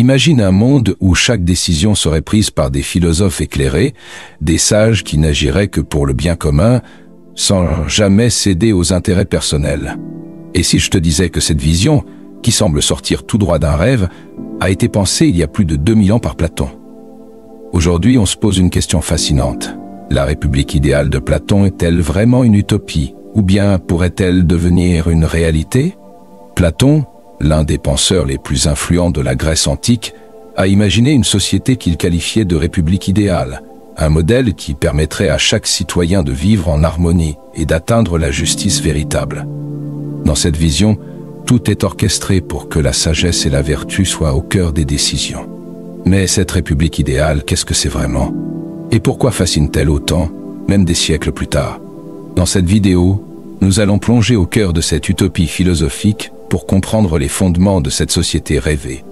Imagine un monde où chaque décision serait prise par des philosophes éclairés, des sages qui n'agiraient que pour le bien commun, sans jamais céder aux intérêts personnels. Et si je te disais que cette vision, qui semble sortir tout droit d'un rêve, a été pensée il y a plus de 2000 ans par Platon? Aujourd'hui, on se pose une question fascinante. La République idéale de Platon est-elle vraiment une utopie, ou bien pourrait-elle devenir une réalité? Platon, l'un des penseurs les plus influents de la Grèce antique, a imaginé une société qu'il qualifiait de république idéale, un modèle qui permettrait à chaque citoyen de vivre en harmonie et d'atteindre la justice véritable. Dans cette vision, tout est orchestré pour que la sagesse et la vertu soient au cœur des décisions. Mais cette république idéale, qu'est-ce que c'est vraiment? Et pourquoi fascine-t-elle autant, même des siècles plus tard? Dans cette vidéo, nous allons plonger au cœur de cette utopie philosophique pour comprendre les fondements de cette société rêvée.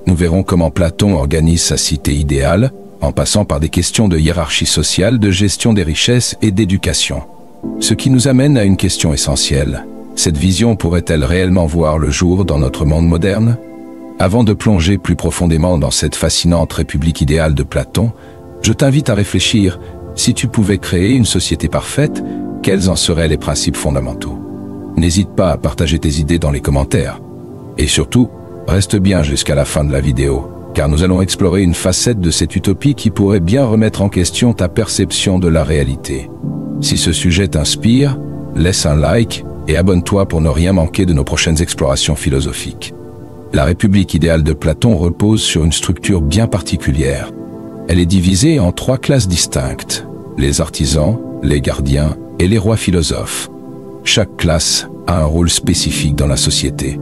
Nous verrons comment Platon organise sa cité idéale, en passant par des questions de hiérarchie sociale, de gestion des richesses et d'éducation. Ce qui nous amène à une question essentielle. Cette vision pourrait-elle réellement voir le jour dans notre monde moderne? Avant de plonger plus profondément dans cette fascinante république idéale de Platon, je t'invite à réfléchir, si tu pouvais créer une société parfaite, quels en seraient les principes fondamentaux? N'hésite pas à partager tes idées dans les commentaires. Et surtout, reste bien jusqu'à la fin de la vidéo, car nous allons explorer une facette de cette utopie qui pourrait bien remettre en question ta perception de la réalité. Si ce sujet t'inspire, laisse un like et abonne-toi pour ne rien manquer de nos prochaines explorations philosophiques. La République idéale de Platon repose sur une structure bien particulière. Elle est divisée en 3 classes distinctes: les artisans, les gardiens et les rois philosophes. Chaque classe a un rôle spécifique dans la société.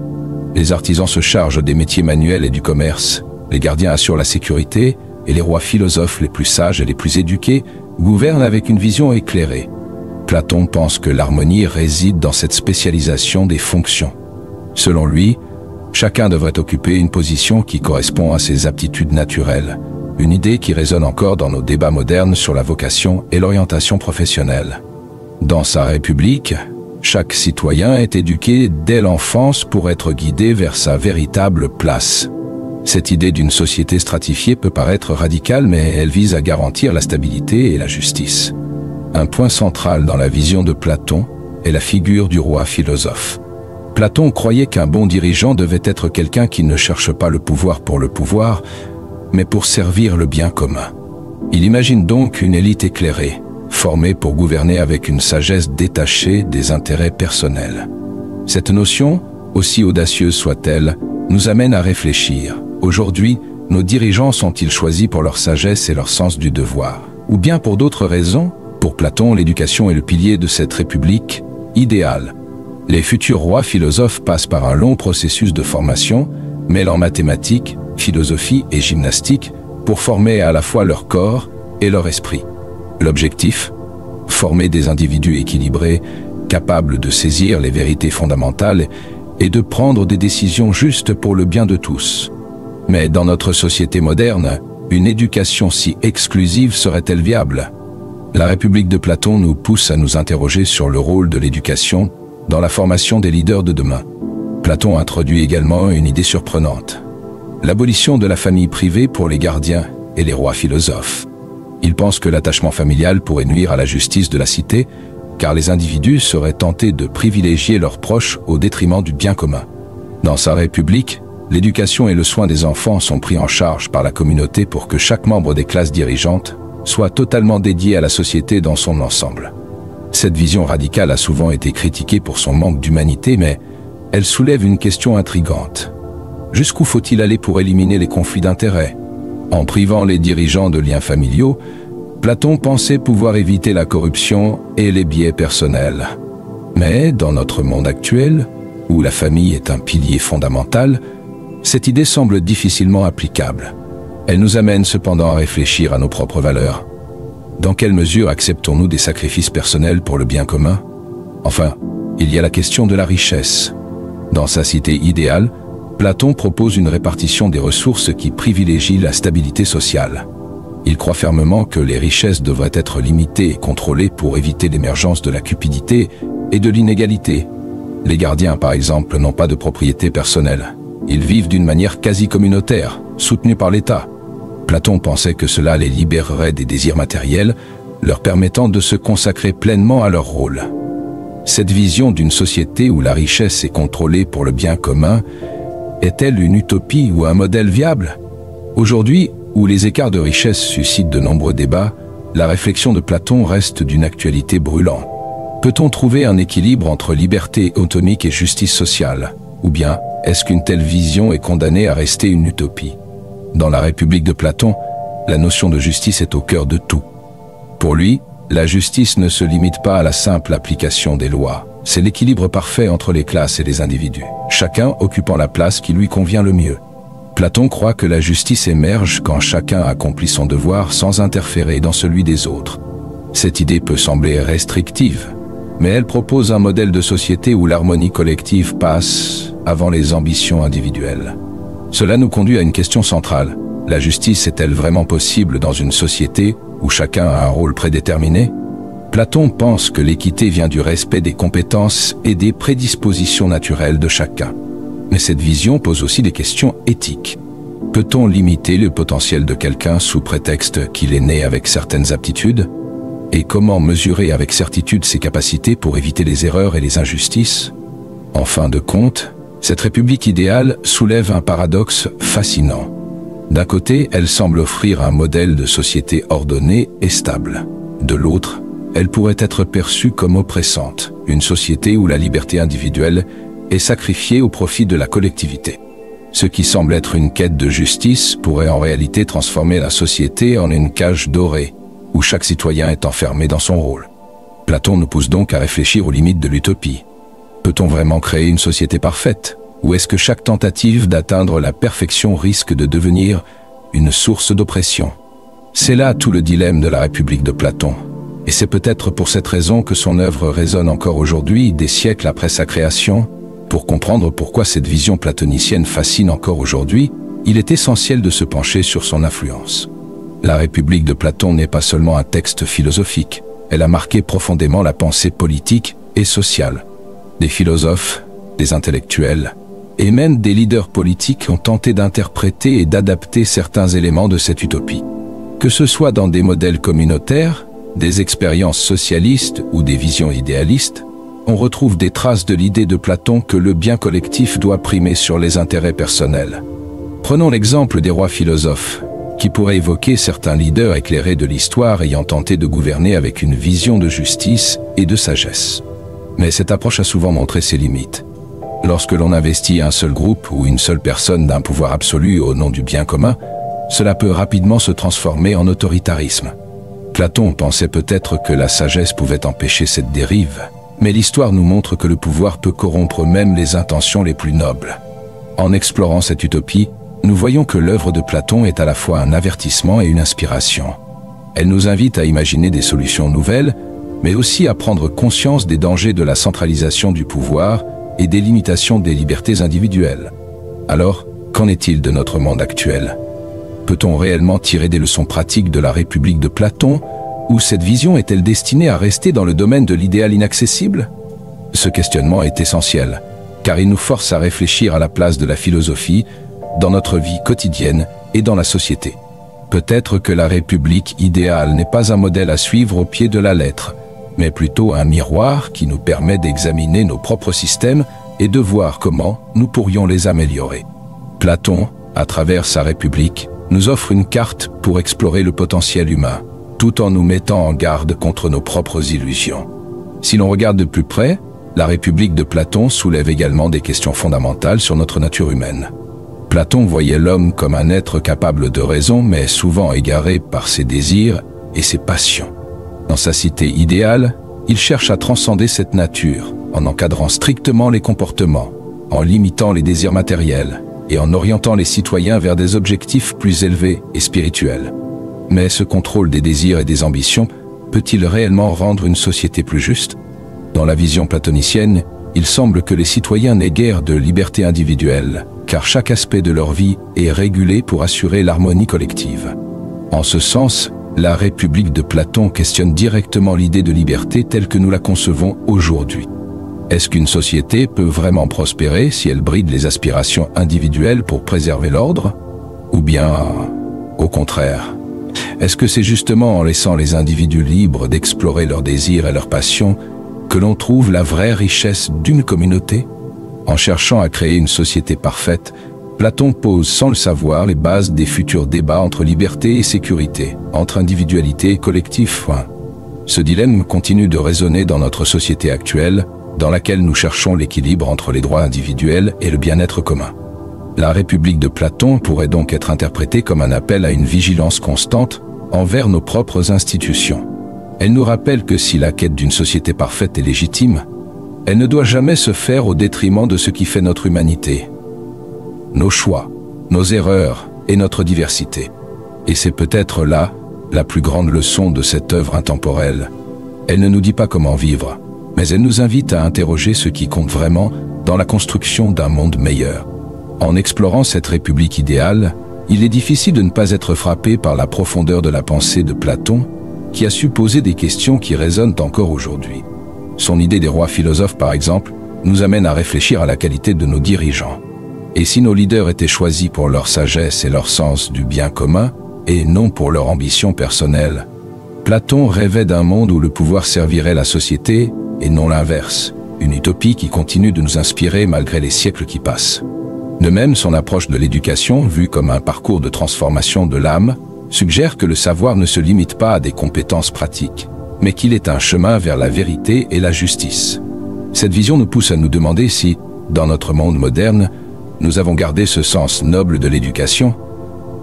Les artisans se chargent des métiers manuels et du commerce, les gardiens assurent la sécurité, et les rois philosophes les plus sages et les plus éduqués gouvernent avec une vision éclairée. Platon pense que l'harmonie réside dans cette spécialisation des fonctions. Selon lui, chacun devrait occuper une position qui correspond à ses aptitudes naturelles, une idée qui résonne encore dans nos débats modernes sur la vocation et l'orientation professionnelle. Dans sa République, chaque citoyen est éduqué dès l'enfance pour être guidé vers sa véritable place. Cette idée d'une société stratifiée peut paraître radicale, mais elle vise à garantir la stabilité et la justice. Un point central dans la vision de Platon est la figure du roi philosophe. Platon croyait qu'un bon dirigeant devait être quelqu'un qui ne cherche pas le pouvoir pour le pouvoir, mais pour servir le bien commun. Il imagine donc une élite éclairée, formée pour gouverner avec une sagesse détachée des intérêts personnels. Cette notion, aussi audacieuse soit-elle, nous amène à réfléchir. Aujourd'hui, nos dirigeants sont-ils choisis pour leur sagesse et leur sens du devoir? Ou bien pour d'autres raisons? Pour Platon, l'éducation est le pilier de cette république idéale. Les futurs rois philosophes passent par un long processus de formation, mêlant mathématiques, philosophie et gymnastique, pour former à la fois leur corps et leur esprit. L'objectif? Former des individus équilibrés, capables de saisir les vérités fondamentales et de prendre des décisions justes pour le bien de tous. Mais dans notre société moderne, une éducation si exclusive serait-elle viable? La République de Platon nous pousse à nous interroger sur le rôle de l'éducation dans la formation des leaders de demain. Platon introduit également une idée surprenante: l'abolition de la famille privée pour les gardiens et les rois philosophes. Il pense que l'attachement familial pourrait nuire à la justice de la cité, car les individus seraient tentés de privilégier leurs proches au détriment du bien commun. Dans sa République, l'éducation et le soin des enfants sont pris en charge par la communauté pour que chaque membre des classes dirigeantes soit totalement dédié à la société dans son ensemble. Cette vision radicale a souvent été critiquée pour son manque d'humanité, mais elle soulève une question intrigante. Jusqu'où faut-il aller pour éliminer les conflits d'intérêts? En privant les dirigeants de liens familiaux, Platon pensait pouvoir éviter la corruption et les biais personnels. Mais dans notre monde actuel, où la famille est un pilier fondamental, cette idée semble difficilement applicable. Elle nous amène cependant à réfléchir à nos propres valeurs. Dans quelle mesure acceptons-nous des sacrifices personnels pour le bien commun? Enfin, il y a la question de la richesse. Dans sa cité idéale, Platon propose une répartition des ressources qui privilégie la stabilité sociale. Il croit fermement que les richesses devraient être limitées et contrôlées pour éviter l'émergence de la cupidité et de l'inégalité. Les gardiens, par exemple, n'ont pas de propriété personnelle. Ils vivent d'une manière quasi communautaire, soutenue par l'État. Platon pensait que cela les libérerait des désirs matériels, leur permettant de se consacrer pleinement à leur rôle. Cette vision d'une société où la richesse est contrôlée pour le bien commun est-elle une utopie ou un modèle viable? Aujourd'hui, où les écarts de richesse suscitent de nombreux débats, la réflexion de Platon reste d'une actualité brûlante. Peut-on trouver un équilibre entre liberté atomique et justice sociale? Ou bien, est-ce qu'une telle vision est condamnée à rester une utopie? Dans la République de Platon, la notion de justice est au cœur de tout. Pour lui, la justice ne se limite pas à la simple application des lois. C'est l'équilibre parfait entre les classes et les individus, chacun occupant la place qui lui convient le mieux. Platon croit que la justice émerge quand chacun accomplit son devoir sans interférer dans celui des autres. Cette idée peut sembler restrictive, mais elle propose un modèle de société où l'harmonie collective passe avant les ambitions individuelles. Cela nous conduit à une question centrale. La justice est-elle vraiment possible dans une société où chacun a un rôle prédéterminé? Platon pense que l'équité vient du respect des compétences et des prédispositions naturelles de chacun. Mais cette vision pose aussi des questions éthiques. Peut-on limiter le potentiel de quelqu'un sous prétexte qu'il est né avec certaines aptitudes? Et comment mesurer avec certitude ses capacités pour éviter les erreurs et les injustices? En fin de compte, cette république idéale soulève un paradoxe fascinant. D'un côté, elle semble offrir un modèle de société ordonnée et stable. De l'autre, elle pourrait être perçue comme oppressante, une société où la liberté individuelle est sacrifiée au profit de la collectivité. Ce qui semble être une quête de justice pourrait en réalité transformer la société en une cage dorée, où chaque citoyen est enfermé dans son rôle. Platon nous pousse donc à réfléchir aux limites de l'utopie. Peut-on vraiment créer une société parfaite? Ou est-ce que chaque tentative d'atteindre la perfection risque de devenir une source d'oppression? C'est là tout le dilemme de la République de Platon. Et c'est peut-être pour cette raison que son œuvre résonne encore aujourd'hui, des siècles après sa création. Pour comprendre pourquoi cette vision platonicienne fascine encore aujourd'hui, il est essentiel de se pencher sur son influence. La République de Platon n'est pas seulement un texte philosophique, elle a marqué profondément la pensée politique et sociale. Des philosophes, des intellectuels, et même des leaders politiques ont tenté d'interpréter et d'adapter certains éléments de cette utopie. Que ce soit dans des modèles communautaires, des expériences socialistes ou des visions idéalistes, on retrouve des traces de l'idée de Platon que le bien collectif doit primer sur les intérêts personnels. Prenons l'exemple des rois philosophes, qui pourraient évoquer certains leaders éclairés de l'histoire ayant tenté de gouverner avec une vision de justice et de sagesse. Mais cette approche a souvent montré ses limites. Lorsque l'on investit un seul groupe ou une seule personne d'un pouvoir absolu au nom du bien commun, cela peut rapidement se transformer en autoritarisme. Platon pensait peut-être que la sagesse pouvait empêcher cette dérive, mais l'histoire nous montre que le pouvoir peut corrompre même les intentions les plus nobles. En explorant cette utopie, nous voyons que l'œuvre de Platon est à la fois un avertissement et une inspiration. Elle nous invite à imaginer des solutions nouvelles, mais aussi à prendre conscience des dangers de la centralisation du pouvoir et des limitations des libertés individuelles. Alors, qu'en est-il de notre monde actuel? Peut-on réellement tirer des leçons pratiques de la République de Platon, ou cette vision est-elle destinée à rester dans le domaine de l'idéal inaccessible? Ce questionnement est essentiel, car il nous force à réfléchir à la place de la philosophie dans notre vie quotidienne et dans la société. Peut-être que la République idéale n'est pas un modèle à suivre au pied de la lettre, mais plutôt un miroir qui nous permet d'examiner nos propres systèmes et de voir comment nous pourrions les améliorer. Platon, à travers sa République, nous offre une carte pour explorer le potentiel humain, tout en nous mettant en garde contre nos propres illusions. Si l'on regarde de plus près, la République de Platon soulève également des questions fondamentales sur notre nature humaine. Platon voyait l'homme comme un être capable de raison, mais souvent égaré par ses désirs et ses passions. Dans sa cité idéale, il cherche à transcender cette nature, en encadrant strictement les comportements, en limitant les désirs matériels et en orientant les citoyens vers des objectifs plus élevés et spirituels. Mais ce contrôle des désirs et des ambitions peut-il réellement rendre une société plus juste? Dans la vision platonicienne, il semble que les citoyens n'aient guère de liberté individuelle, car chaque aspect de leur vie est régulé pour assurer l'harmonie collective. En ce sens, la République de Platon questionne directement l'idée de liberté telle que nous la concevons aujourd'hui. Est-ce qu'une société peut vraiment prospérer si elle bride les aspirations individuelles pour préserver l'ordre? Ou bien, au contraire, est-ce que c'est justement en laissant les individus libres d'explorer leurs désirs et leurs passions que l'on trouve la vraie richesse d'une communauté? En cherchant à créer une société parfaite, Platon pose sans le savoir les bases des futurs débats entre liberté et sécurité, entre individualité et collectif. Ce dilemme continue de résonner dans notre société actuelle, dans laquelle nous cherchons l'équilibre entre les droits individuels et le bien-être commun. La République de Platon pourrait donc être interprétée comme un appel à une vigilance constante envers nos propres institutions. Elle nous rappelle que si la quête d'une société parfaite est légitime, elle ne doit jamais se faire au détriment de ce qui fait notre humanité, nos choix, nos erreurs et notre diversité. Et c'est peut-être là la plus grande leçon de cette œuvre intemporelle. Elle ne nous dit pas comment vivre, mais elle nous invite à interroger ce qui compte vraiment dans la construction d'un monde meilleur. En explorant cette république idéale, il est difficile de ne pas être frappé par la profondeur de la pensée de Platon, qui a su poser des questions qui résonnent encore aujourd'hui. Son idée des rois philosophes, par exemple, nous amène à réfléchir à la qualité de nos dirigeants. Et si nos leaders étaient choisis pour leur sagesse et leur sens du bien commun, et non pour leur ambition personnelle, Platon rêvait d'un monde où le pouvoir servirait la société et non l'inverse, une utopie qui continue de nous inspirer malgré les siècles qui passent. De même, son approche de l'éducation, vue comme un parcours de transformation de l'âme, suggère que le savoir ne se limite pas à des compétences pratiques, mais qu'il est un chemin vers la vérité et la justice. Cette vision nous pousse à nous demander si, dans notre monde moderne, nous avons gardé ce sens noble de l'éducation,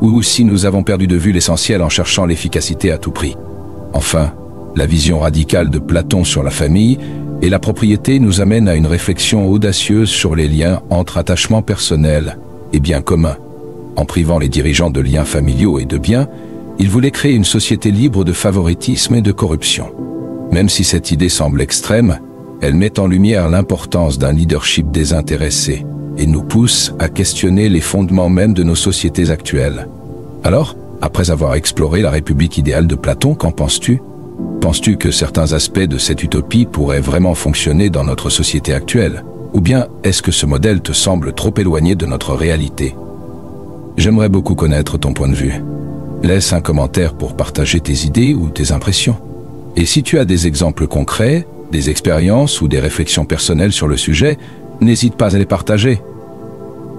ou si nous avons perdu de vue l'essentiel en cherchant l'efficacité à tout prix. Enfin, la vision radicale de Platon sur la famille et la propriété nous amène à une réflexion audacieuse sur les liens entre attachement personnel et bien commun. En privant les dirigeants de liens familiaux et de biens, il voulait créer une société libre de favoritisme et de corruption. Même si cette idée semble extrême, elle met en lumière l'importance d'un leadership désintéressé et nous pousse à questionner les fondements même de nos sociétés actuelles. Alors, après avoir exploré la République idéale de Platon, qu'en penses-tu? Penses-tu que certains aspects de cette utopie pourraient vraiment fonctionner dans notre société actuelle? Ou bien est-ce que ce modèle te semble trop éloigné de notre réalité? J'aimerais beaucoup connaître ton point de vue. Laisse un commentaire pour partager tes idées ou tes impressions. Et si tu as des exemples concrets, des expériences ou des réflexions personnelles sur le sujet, n'hésite pas à les partager.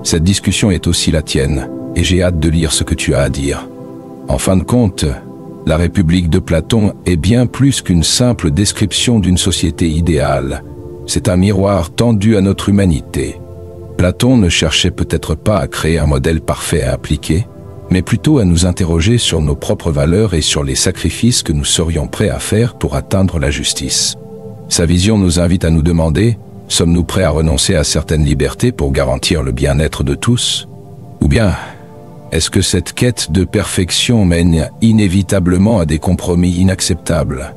Cette discussion est aussi la tienne, et j'ai hâte de lire ce que tu as à dire. En fin de compte, la République de Platon est bien plus qu'une simple description d'une société idéale. C'est un miroir tendu à notre humanité. Platon ne cherchait peut-être pas à créer un modèle parfait à appliquer, mais plutôt à nous interroger sur nos propres valeurs et sur les sacrifices que nous serions prêts à faire pour atteindre la justice. Sa vision nous invite à nous demander: sommes-nous prêts à renoncer à certaines libertés pour garantir le bien-être de tous? Ou bien, est-ce que cette quête de perfection mène inévitablement à des compromis inacceptables?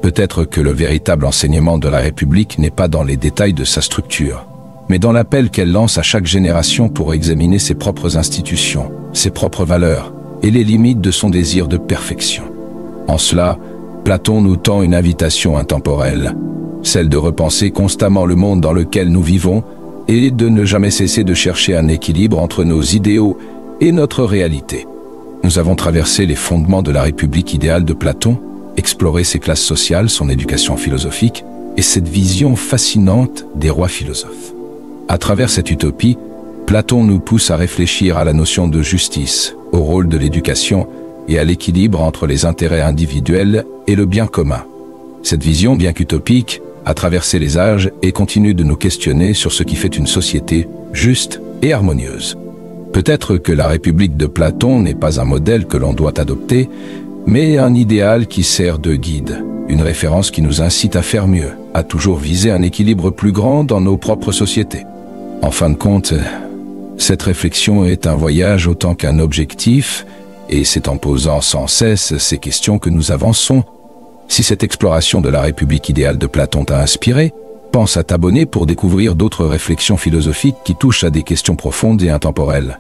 Peut-être que le véritable enseignement de la République n'est pas dans les détails de sa structure, mais dans l'appel qu'elle lance à chaque génération pour examiner ses propres institutions, ses propres valeurs et les limites de son désir de perfection. En cela, Platon nous tend une invitation intemporelle, celle de repenser constamment le monde dans lequel nous vivons et de ne jamais cesser de chercher un équilibre entre nos idéaux et notre réalité. Nous avons traversé les fondements de la République idéale de Platon, exploré ses classes sociales, son éducation philosophique et cette vision fascinante des rois philosophes. À travers cette utopie, Platon nous pousse à réfléchir à la notion de justice, au rôle de l'éducation et à l'équilibre entre les intérêts individuels et le bien commun. Cette vision, bien qu'utopique, a traversé les âges et continue de nous questionner sur ce qui fait une société juste et harmonieuse. Peut-être que la République de Platon n'est pas un modèle que l'on doit adopter, mais un idéal qui sert de guide, une référence qui nous incite à faire mieux, à toujours viser un équilibre plus grand dans nos propres sociétés. En fin de compte, cette réflexion est un voyage autant qu'un objectif, et c'est en posant sans cesse ces questions que nous avançons. Si cette exploration de la République idéale de Platon t'a inspiré, pense à t'abonner pour découvrir d'autres réflexions philosophiques qui touchent à des questions profondes et intemporelles.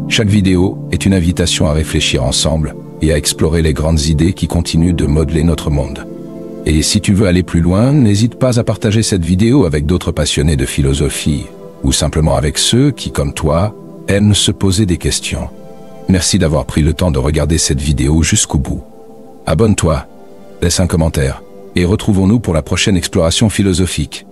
Chaque vidéo est une invitation à réfléchir ensemble et à explorer les grandes idées qui continuent de modeler notre monde. Et si tu veux aller plus loin, n'hésite pas à partager cette vidéo avec d'autres passionnés de philosophie, ou simplement avec ceux qui, comme toi, aiment se poser des questions. Merci d'avoir pris le temps de regarder cette vidéo jusqu'au bout. Abonne-toi, laisse un commentaire, et retrouvons-nous pour la prochaine exploration philosophique.